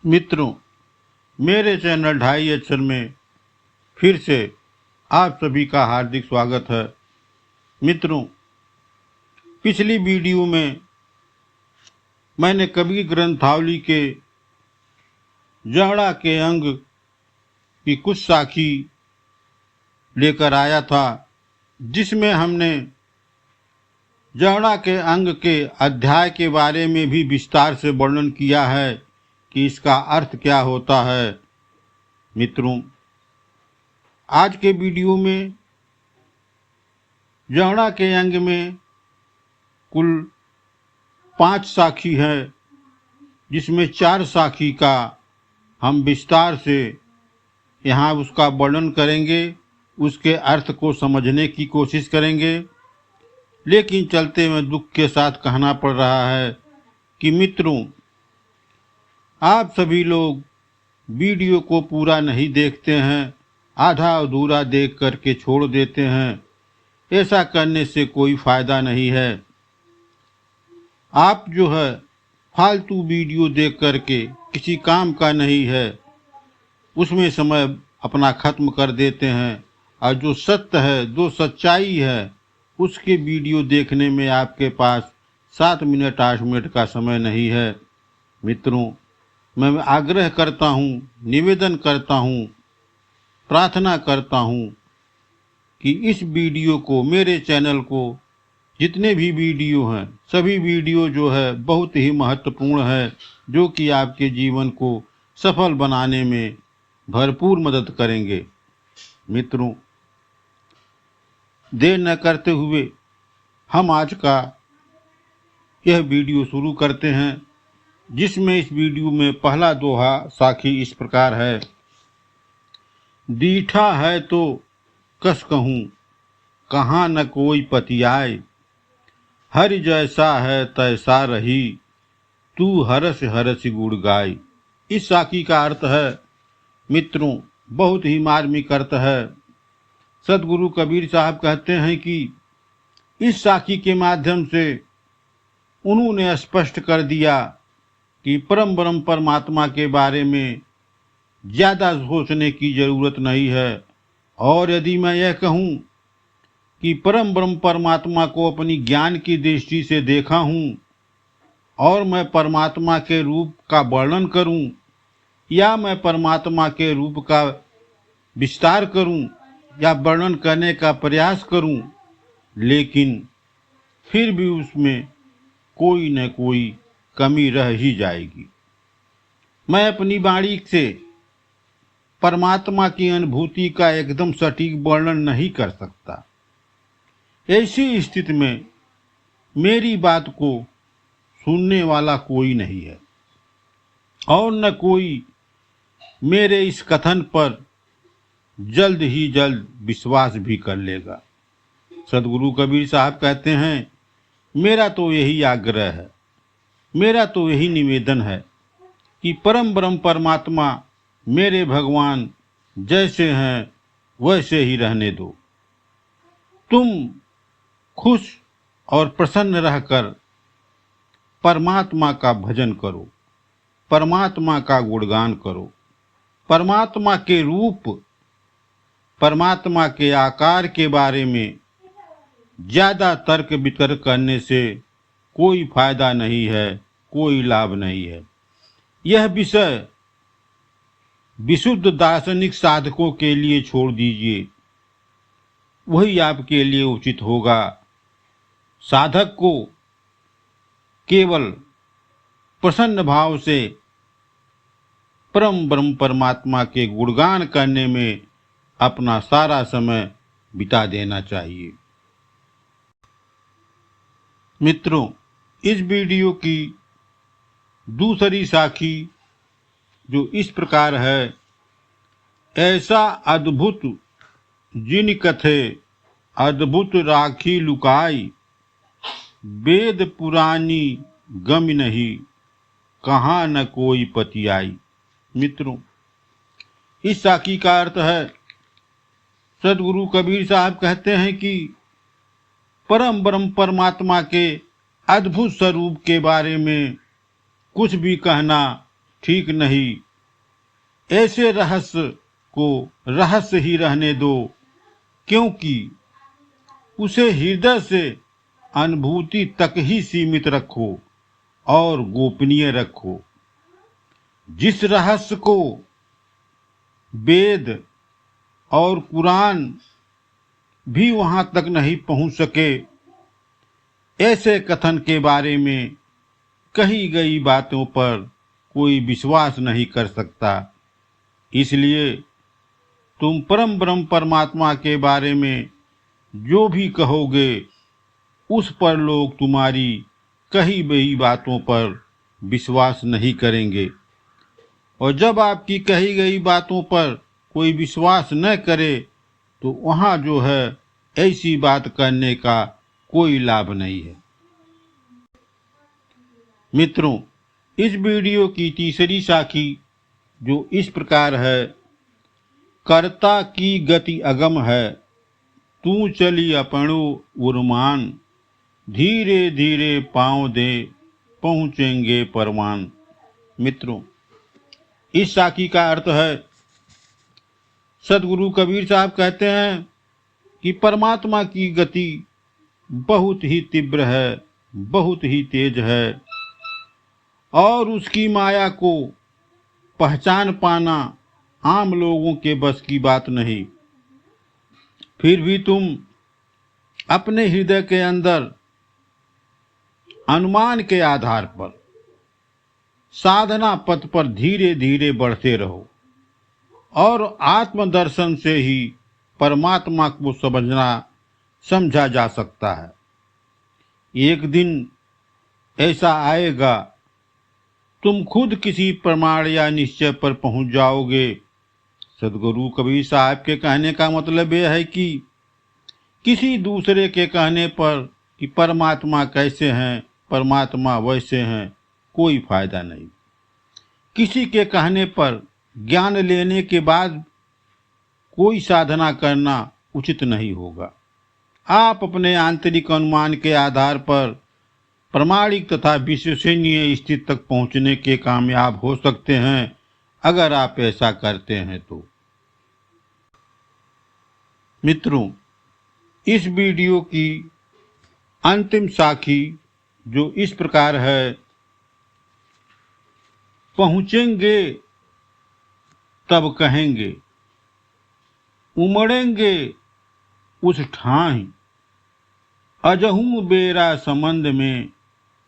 मित्रों, मेरे चैनल ढाई अक्षर में फिर से आप सभी का हार्दिक स्वागत है। मित्रों, पिछली वीडियो में मैंने कबीर ग्रंथावली के जहड़ा के अंग की कुछ साखी लेकर आया था, जिसमें हमने जहड़ा के अंग के अध्याय के बारे में भी विस्तार से वर्णन किया है कि इसका अर्थ क्या होता है। मित्रों, आज के वीडियो में जहड़ा के अंग में कुल 5 साखी है, जिसमें 4 साखी का हम विस्तार से यहाँ उसका वर्णन करेंगे, उसके अर्थ को समझने की कोशिश करेंगे। लेकिन चलते में दुख के साथ कहना पड़ रहा है कि मित्रों, आप सभी लोग वीडियो को पूरा नहीं देखते हैं, आधा अधूरा देख करके छोड़ देते हैं। ऐसा करने से कोई फ़ायदा नहीं है। आप जो है फालतू वीडियो देख करके किसी काम का नहीं है, उसमें समय अपना ख़त्म कर देते हैं, और जो सत्य है, जो सच्चाई है, उसके वीडियो देखने में आपके पास 7 मिनट 8 मिनट का समय नहीं है। मित्रों, मैं आग्रह करता हूँ, निवेदन करता हूँ, प्रार्थना करता हूँ कि इस वीडियो को, मेरे चैनल को, जितने भी वीडियो हैं, सभी वीडियो जो है बहुत ही महत्वपूर्ण है, जो कि आपके जीवन को सफल बनाने में भरपूर मदद करेंगे। मित्रों, देर न करते हुए हम आज का यह वीडियो शुरू करते हैं, जिसमें इस वीडियो में पहला दोहा साखी इस प्रकार है। दीठा है तो कस कहूँ, कहाँ न कोई पतियाए, हरि जैसा है तैसा रही, तू हरस हरस गुड़ गाय। इस साखी का अर्थ है मित्रों, बहुत ही मार्मिक अर्थ है। सदगुरु कबीर साहब कहते हैं कि इस साखी के माध्यम से उन्होंने स्पष्ट कर दिया कि परम ब्रह्म परमात्मा के बारे में ज़्यादा सोचने की ज़रूरत नहीं है। और यदि मैं यह कहूँ कि परम ब्रह्म परमात्मा को अपनी ज्ञान की दृष्टि से देखा हूँ, और मैं परमात्मा के रूप का वर्णन करूँ, या मैं परमात्मा के रूप का विस्तार करूँ या वर्णन करने का प्रयास करूँ, लेकिन फिर भी उसमें कोई न कोई कमी रह ही जाएगी। मैं अपनी वाणी से परमात्मा की अनुभूति का एकदम सटीक वर्णन नहीं कर सकता। ऐसी स्थिति में मेरी बात को सुनने वाला कोई नहीं है, और न कोई मेरे इस कथन पर जल्द ही जल्द विश्वास भी कर लेगा। सदगुरु कबीर साहब कहते हैं, मेरा तो यही आग्रह है, मेरा तो यही निवेदन है कि परम ब्रह्म परमात्मा, मेरे भगवान जैसे हैं वैसे ही रहने दो। तुम खुश और प्रसन्न रहकर परमात्मा का भजन करो, परमात्मा का गुणगान करो। परमात्मा के रूप, परमात्मा के आकार के बारे में ज़्यादा तर्क वितर्क करने से कोई फायदा नहीं है, कोई लाभ नहीं है। यह विषय विशुद्ध दार्शनिक साधकों के लिए छोड़ दीजिए, वही आपके लिए उचित होगा। साधक को केवल प्रसन्न भाव से परम ब्रह्म परमात्मा के गुणगान करने में अपना सारा समय बिता देना चाहिए। मित्रों, इस वीडियो की दूसरी साखी जो इस प्रकार है। ऐसा अद्भुत जिन कथे, अद्भुत राखी लुकाई, वेद पुरानी गम नहीं, कहाँ न कोई पतियाई। मित्रों, इस साखी का अर्थ है, सदगुरु कबीर साहब कहते हैं कि परम ब्रह्म परमात्मा के अद्भुत स्वरूप के बारे में कुछ भी कहना ठीक नहीं। ऐसे रहस्य को रहस्य ही रहने दो, क्योंकि उसे हृदय से अनुभूति तक ही सीमित रखो और गोपनीय रखो। जिस रहस्य को वेद और कुरान भी वहां तक नहीं पहुंच सके, ऐसे कथन के बारे में कही गई बातों पर कोई विश्वास नहीं कर सकता। इसलिए तुम परम ब्रह्म परमात्मा के बारे में जो भी कहोगे, उस पर लोग तुम्हारी कही गई बातों पर विश्वास नहीं करेंगे। और जब आपकी कही गई बातों पर कोई विश्वास न करे, तो वहाँ जो है ऐसी बात करने का कोई लाभ नहीं है। मित्रों, इस वीडियो की तीसरी साखी जो इस प्रकार है, कर्ता की गति अगम है, तू चली अपनो उर्मान, धीरे धीरे पाँव दे पहुँचेंगे परवान। मित्रों, इस साखी का अर्थ है, सदगुरु कबीर साहब कहते हैं कि परमात्मा की गति बहुत ही तीव्र है, बहुत ही तेज है, और उसकी माया को पहचान पाना आम लोगों के बस की बात नहीं। फिर भी तुम अपने हृदय के अंदर अनुमान के आधार पर साधना पथ पर धीरे धीरे बढ़ते रहो, और आत्मदर्शन से ही परमात्मा को समझा जा सकता है। एक दिन ऐसा आएगा, तुम खुद किसी प्रमाण या निश्चय पर पहुंच जाओगे। सदगुरु कबीर साहब के कहने का मतलब यह है कि किसी दूसरे के कहने पर कि परमात्मा कैसे हैं, परमात्मा वैसे हैं, कोई फायदा नहीं। किसी के कहने पर ज्ञान लेने के बाद कोई साधना करना उचित नहीं होगा। आप अपने आंतरिक अनुमान के आधार पर प्रामाणिक तथा विश्वसनीय स्थिति तक पहुंचने के कामयाब हो सकते हैं, अगर आप ऐसा करते हैं तो। मित्रों, इस वीडियो की अंतिम साखी जो इस प्रकार है, पहुंचेंगे तब कहेंगे, उमड़ेंगे उस ठाही, अजहू बेरा संबंध में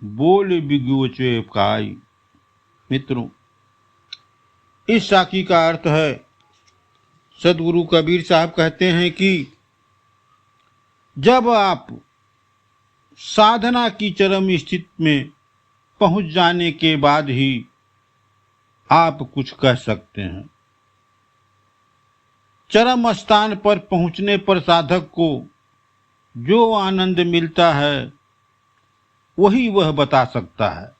बोल बिगोचे काई। मित्रों, इस साखी का अर्थ है, सदगुरु कबीर साहब कहते हैं कि जब आप साधना की चरम स्थिति में पहुंच जाने के बाद ही आप कुछ कह सकते हैं। चरम स्थान पर पहुंचने पर साधक को जो आनंद मिलता है वही वह बता सकता है।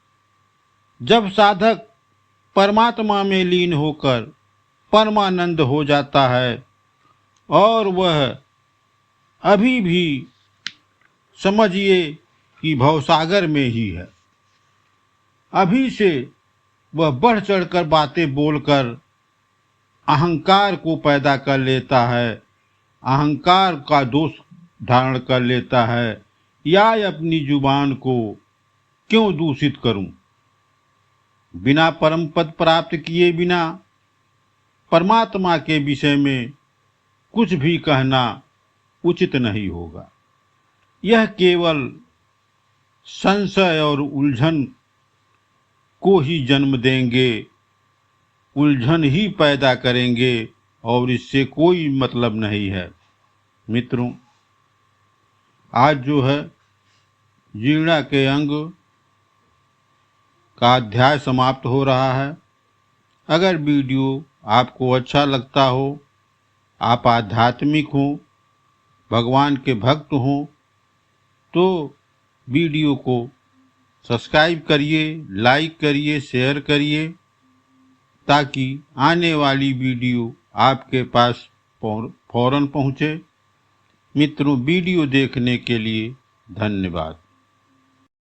जब साधक परमात्मा में लीन होकर परमानंद हो जाता है और वह अभी भी समझिए कि भवसागर में ही है, अभी से वह बढ़ चढ़कर बातें बोलकर अहंकार को पैदा कर लेता है, अहंकार का दोष धारण कर लेता है, या अपनी जुबान को क्यों दूषित करूं। बिना परम पद प्राप्त किए बिना परमात्मा के विषय में कुछ भी कहना उचित नहीं होगा। यह केवल संशय और उलझन को ही जन्म देंगे, उलझन ही पैदा करेंगे, और इससे कोई मतलब नहीं है। मित्रों, आज जो है जीर्णा के अंग का अध्याय समाप्त हो रहा है। अगर वीडियो आपको अच्छा लगता हो, आप आध्यात्मिक हो, भगवान के भक्त हो, तो वीडियो को सब्सक्राइब करिए, लाइक करिए, शेयर करिए, ताकि आने वाली वीडियो आपके पास फौरन पहुँचे। मित्रों, वीडियो देखने के लिए धन्यवाद।